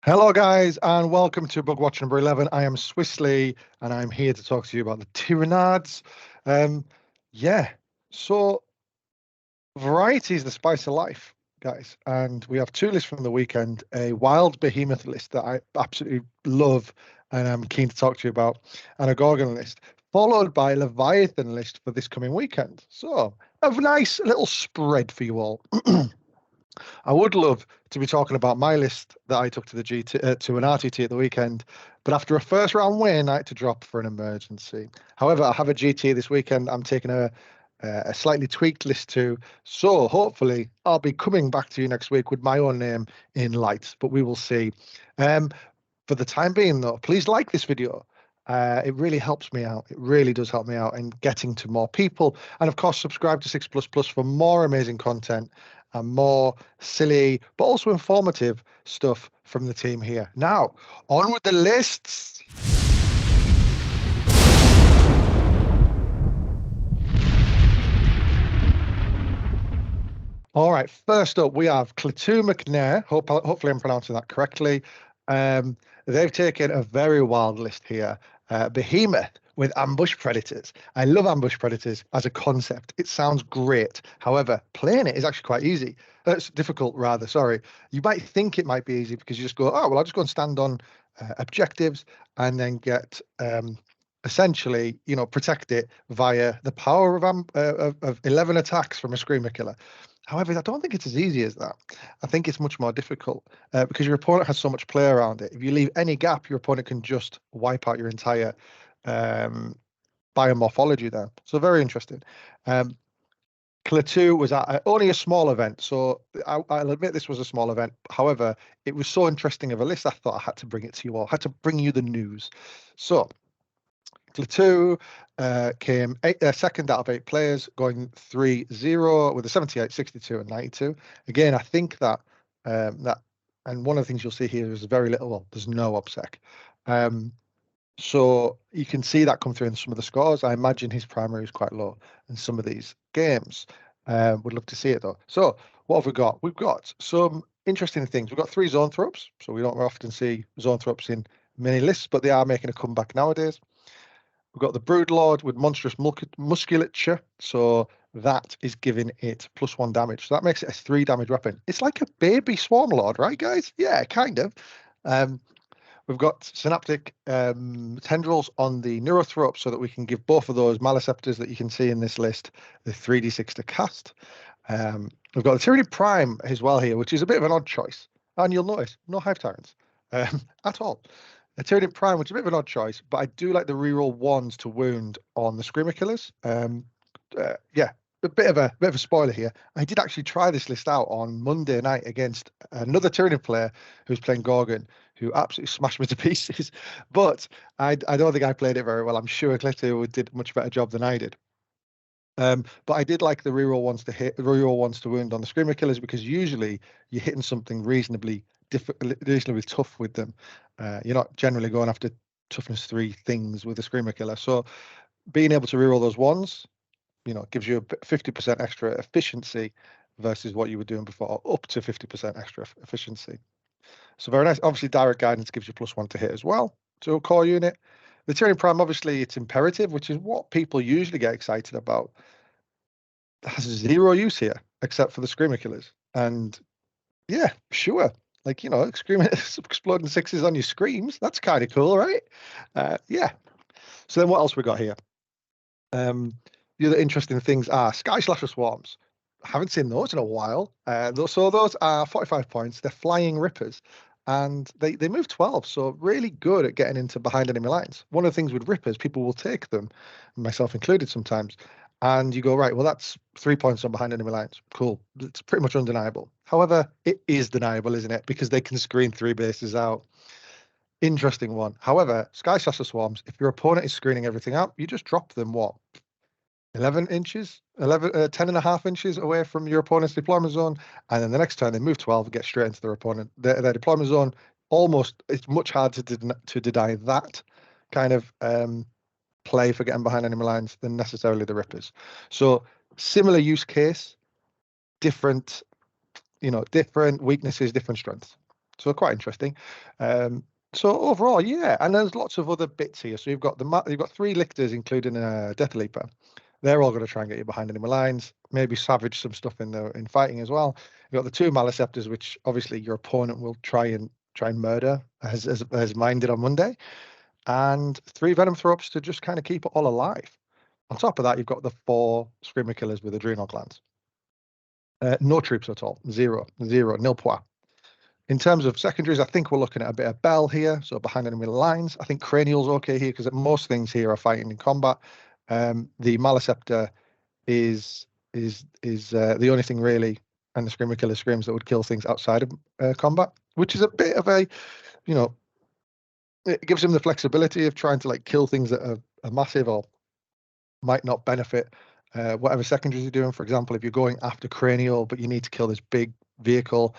Hello, guys, and welcome to Bug Watch number 11. I am Swissley, and I'm here to talk to you about the Tyranids. Um, yeah, so variety is the spice of life, guys, and we have two lists from the weekend: a wild Behemoth list that I absolutely love and I'm keen to talk to you about, and a Gorgon list, followed by a Leviathan list for this coming weekend. So, a nice little spread for you all. I would love to be talking about my list that I took to the GT to an RTT at the weekend, but after a first round win, I had to drop for an emergency. However, I have a GT this weekend. I'm taking a slightly tweaked list too, so hopefully I'll be coming back to you next week with my own name in lights, but we will see. Um, for the time being, though, please like this video. It really helps me out. It really does help me out in getting to more people. And of course, subscribe to 6 for more amazing content and more silly, but also informative stuff from the team here. Now, on with the lists. All right, first up, we have Clatu McNair. Hopefully, I'm pronouncing that correctly. They've taken a very wild list here. Behemoth with ambush predators. I love ambush predators as a concept. It sounds great. However, playing it is actually quite easy. It's difficult, rather. Sorry. You might think it might be easy because you just go, oh, well, I'll just go and stand on objectives and then get essentially, protect it via the power of 11 attacks from a screamer killer. However, I don't think it's as easy as that. I think it's much more difficult because your opponent has so much play around it. If you leave any gap, your opponent can just wipe out your entire biomorphology there. So very interesting. Clatu was at only a small event, so I'll admit this was a small event. However, it was so interesting of a list, I thought I had to bring it to you all. I had to bring you the news. So Clatu came second out of 8 players, going 3-0 with a 78, 62, and 92. Again, I think that and one of the things you'll see here is very little. Well, there's no obsec. So you can see that come through in some of the scores. I imagine his primary is quite low in some of these games. Would love to see it though. So what have we got? We've got some interesting things. We've got 3 zoanthropes, so we don't often see zoanthropes in many lists, but they are making a comeback nowadays. We've got the Broodlord with monstrous musculature, so that is giving it +1 damage. So that makes it a 3 damage weapon. It's like a baby Swarmlord, right, guys? Yeah, kind of. We've got synaptic tendrils on the Neurothrope so that we can give both of those Maliceptors that you can see in this list the 3d6 to cast. We've got the Tyranid Prime as well here, which is a bit of an odd choice. And you'll notice, no Hive Tyrants at all. A Tyranid Prime, which is a bit of an odd choice, but I do like the reroll 1s to wound on the Screamer Killers. Yeah, a bit of a spoiler here. I did actually try this list out on Monday night against another Tyranid player who's playing Gorgon, who absolutely smashed me to pieces. But I don't think I played it very well. I'm sure Clatu did a much better job than I did. But I did like the reroll 1s to hit, reroll 1s to wound on the Screamer Killers because usually you're hitting something reasonably tough with them. You're not generally going after toughness 3 things with a Screamer Killer. So being able to reroll those 1s, gives you a 50% extra efficiency versus what you were doing before, up to 50% extra efficiency. So very nice. Obviously, direct guidance gives you +1 to hit as well to a core unit. The Tyranid Prime, obviously, it's imperative, which is what people usually get excited about. It has 0 use here, except for the Screamer Killers. And yeah, sure. Like, screaming, exploding 6s on your screams. That's kind of cool, right? Yeah. So then what else we got here? The other interesting things are Sky Slasher Swarms. I haven't seen those in a while. So those are 45 points. They're flying rippers. And they move 12, so really good at getting into behind enemy lines. One of the things with rippers, people will take them, myself included sometimes, and you go, right, well, that's 3 points on behind enemy lines. Cool. It's pretty much undeniable. However, it is deniable, isn't it? Because they can screen 3 bases out. Interesting one. However, Sky Slasher Swarms, if your opponent is screening everything out, you just drop them, 11 inches, 10.5 inches away from your opponent's deployment zone, and then the next turn they move 12 and get straight into their opponent. Their deployment zone, it's much harder to deny that kind of play for getting behind enemy lines than necessarily the rippers. So similar use case, different weaknesses, different strengths. So quite interesting. So overall, yeah, and there's lots of other bits here. So you've got you've got 3 lictors, including a Death Leaper. They're all going to try and get you behind enemy lines. Maybe savage some stuff in fighting as well. You've got the 2 Maliceptors, which obviously your opponent will try and murder, as mine did on Monday, and 3 Venom Throps to just kind of keep it all alive. On top of that, you've got the 4 Screamer Killers with Adrenal Glands. No troops at all. Zero, nil point. In terms of secondaries, I think we're looking at a bit of Bell here, so behind enemy lines. I think Cranial's okay here because most things here are fighting in combat. The Maliceptor is the only thing really, and the Screamer Killer Screams that would kill things outside of combat, which is a bit of a, you know, it gives him the flexibility of trying to like kill things that are massive or might not benefit whatever secondaries you're doing. For example, if you're going after Cranial, but you need to kill this big vehicle,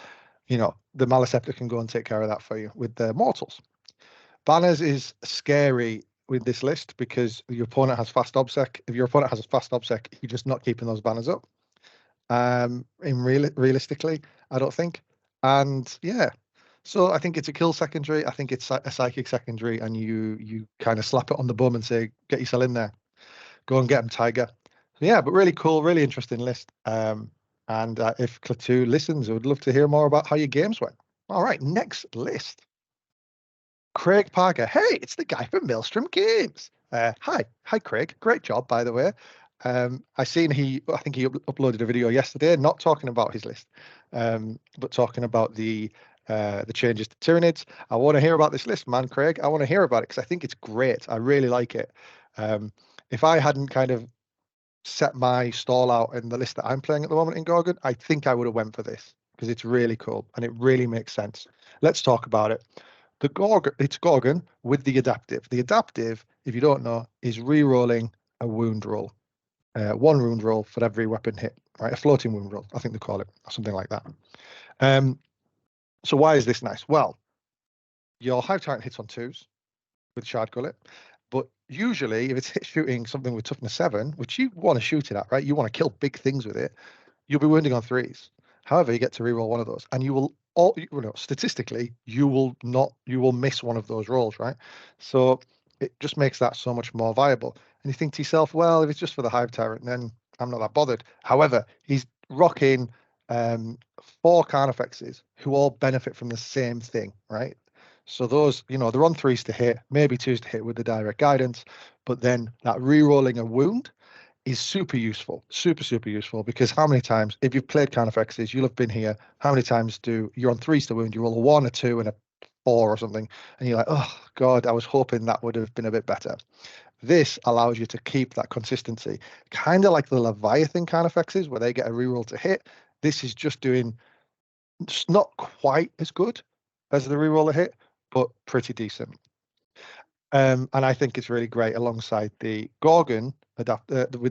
you know, the Maliceptor can go and take care of that for you with the Mortals. Banners is scary with this list because your opponent has fast obsec. If your opponent has a fast obsec, you're just not keeping those banners up. Realistically, I don't think. And yeah, so I think it's a kill secondary. I think it's a psychic secondary, and you kind of slap it on the bum and say, get yourself in there. Go and get him, Tiger. So yeah, but really cool, really interesting list. And if Klaatu listens, I would love to hear more about how your games went. All right, next list. Craig Parker. Hey, it's the guy from Maelstrom Games. Hi, Craig. Great job, by the way. I think he uploaded a video yesterday, not talking about his list, but talking about the changes to Tyranids. I want to hear about this list, man, Craig. I want to hear about it because I think it's great. I really like it. If I hadn't kind of set my stall out in the list that I'm playing at the moment in Gorgon, I think I would have went for this because it's really cool and it really makes sense. Let's talk about it. It's Gorgon with the adaptive. The adaptive, if you don't know, is re-rolling a wound roll. 1 wound roll for every weapon hit, right? A floating wound roll, I think they call it, or something like that. So why is this nice? Well, your Hive Tyrant hits on 2s with Shard Gullet, but usually if it's shooting something with toughness 7, which you want to shoot it at, right? You want to kill big things with it, you'll be wounding on 3s. However, you get to reroll one of those, and you will statistically, you will miss one of those rolls, right? So it just makes that so much more viable. And you think to yourself, well, if it's just for the Hive Tyrant, then I'm not that bothered. However, he's rocking 4 Carnifexes who all benefit from the same thing, right? So those, they're on 3s to hit, maybe 2s to hit with the direct guidance, but then that re-rolling a wound is super useful, super useful, because how many times, if you've played Carnifexes, you'll have been here, how many times you're on 3s to wound, you roll a 1, a 2, and a 4 or something, and you're like, oh God, I was hoping that would have been a bit better. This allows you to keep that consistency, kind of like the Leviathan Carnifexes, where they get a reroll to hit. This is just not quite as good as the reroll to hit, but pretty decent. And I think it's really great alongside the Gorgon with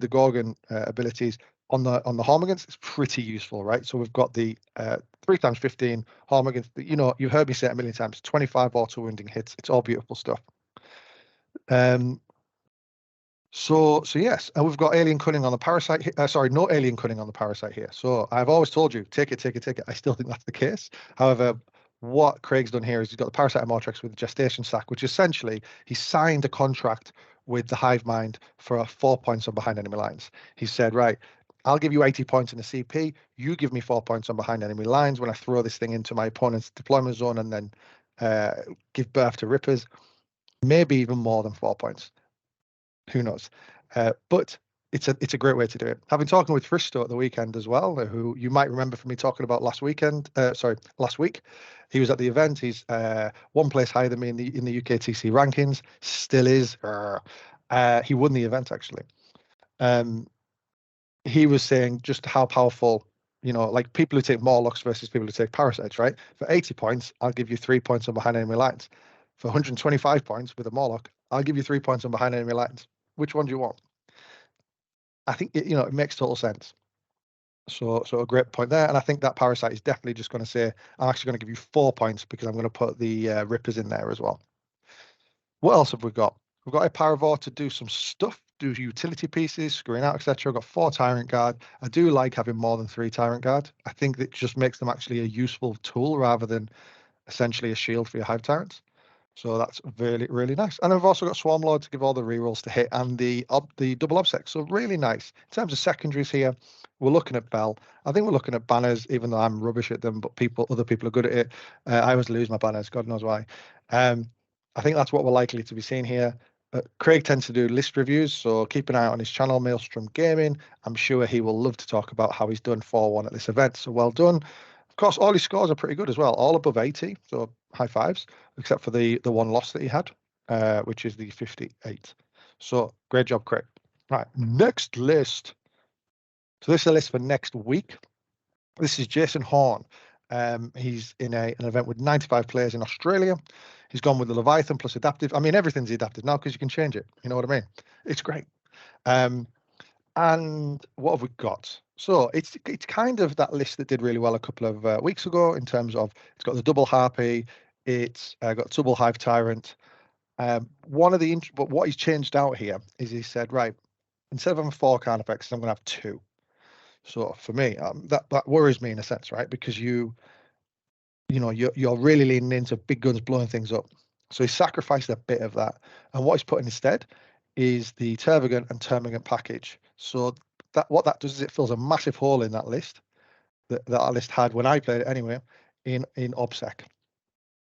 the Gorgon abilities on the Hormagaunts. It's pretty useful, right? So we've got the 3x15 Hormagaunts. You've heard me say it a million times. 25 auto wounding hits. It's all beautiful stuff. So yes, and we've got Alien Cunning on the Parasite. No Alien Cunning on the Parasite here. So I've always told you, take it. I still think that's the case. However, what Craig's done here is he's got the Parasite Amortrex with the Gestation Sack, which essentially he signed a contract with the Hive Mind for 4 points on behind enemy lines. He said, right, I'll give you 80 points in the CP. You give me 4 points on behind enemy lines when I throw this thing into my opponent's deployment zone and then give birth to Rippers. Maybe even more than 4 points. Who knows? But it's a great way to do it. Having talking with Fristo at the weekend as well, who you might remember from me talking about last week. He was at the event. He's 1 place higher than me in the UKTC rankings. Still is. He won the event actually. He was saying just how powerful, like people who take Morlocks versus people who take Parasites, right? For 80 points, I'll give you 3 points on behind enemy lines. For 125 points with a Morlock, I'll give you 3 points on behind enemy lines. Which one do you want? I think it makes total sense. So a great point there, and I think that Parasite is definitely just going to say, I'm actually going to give you 4 points because I'm going to put the Rippers in there as well. What else have we got? We've got a Paravor to do some stuff, do utility pieces, screwing out, etc. I've got 4 Tyrant Guard. I do like having more than 3 Tyrant Guard. I think that just makes them actually a useful tool rather than essentially a shield for your Hive Tyrants. So that's really, really nice. And I've also got Swarm Lord to give all the rerolls to hit and the double obsec. So really nice. In terms of secondaries here, we're looking at Bell. I think we're looking at banners, even though I'm rubbish at them, but other people are good at it. I always lose my banners, God knows why. I think that's what we're likely to be seeing here. Craig tends to do list reviews, so keep an eye out on his channel, Maelstrom Gaming. I'm sure he will love to talk about how he's done 4-1 at this event, so well done. Of course, all his scores are pretty good as well, all above 80, so high fives, except for the one loss that he had, which is the 58. So great job, Craig. Right, next list. So this is a list for next week. This is Jason Horn. He's in an event with 95 players in Australia. He's gone with the Leviathan plus adaptive. I mean, everything's adaptive now because you can change it. You know what I mean? It's great. And what have we got? So it's kind of that list that did really well a couple of weeks ago in terms of it's got the double harpy, it's got double hive tyrant. But what he's changed out here is he said, right, instead of having 4 carnifexes, I'm going to have 2. So for me, that worries me in a sense, right? Because you're really leaning into big guns blowing things up. So he sacrificed a bit of that, and what he's put in instead is the Termagant and Termagant package. So what that does is it fills a massive hole in that list that list had when I played it anyway in OBSEC.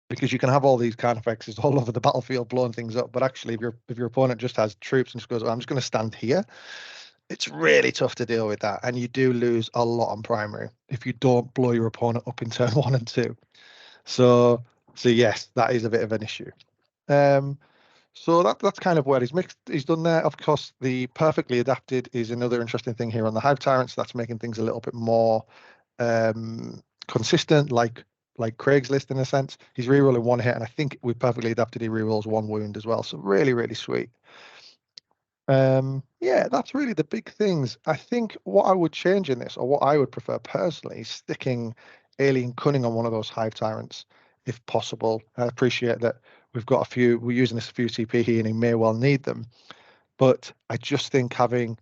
Because you can have all these carnifexes all over the battlefield blowing things up, but actually if your opponent just has troops and just goes, I'm just going to stand here, it's really tough to deal with that, and you do lose a lot on primary if you don't blow your opponent up in turn 1 and 2. So yes, that is a bit of an issue. So that's kind of where he's done there. Of course, the perfectly adapted is another interesting thing here on the Hive Tyrants. That's making things a little bit more consistent, like Craig's list in a sense. He's rerolling 1 hit, and I think with perfectly adapted he rerolls 1 wound as well. So really, really sweet. Yeah, that's really the big things. I think what I would change in this, or what I would prefer personally, is sticking Alien Cunning on one of those Hive Tyrants, if possible. I appreciate that we're using this a few CP here, and he may well need them. But I just think having,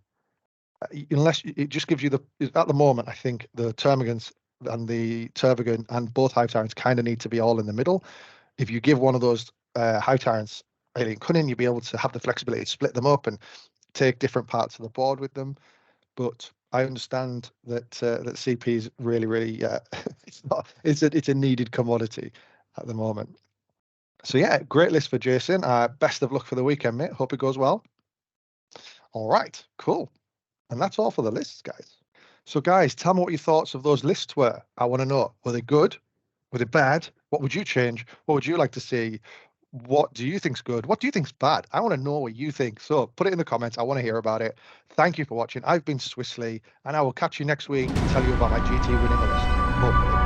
unless it just gives you at the moment, I think the Termagants and the Termagant and both Hive Tyrants kind of need to be all in the middle. If you give one of those Hive Tyrants Alien Cunning, you'll be able to have the flexibility to split them up and take different parts of the board with them. But I understand that that CP is really, really it's a needed commodity at the moment. So yeah, great list for Jason. Best of luck for the weekend, mate. Hope it goes well. All right, cool. And that's all for the lists, guys. So guys, tell me what your thoughts of those lists were. I want to know, were they good? Were they bad? What would you change? What would you like to see? What do you think's good? What do you think's bad? I want to know what you think. So put it in the comments. I want to hear about it. Thank you for watching. I've been Swissley, and I will catch you next week and tell you about my GT winning list. Hopefully.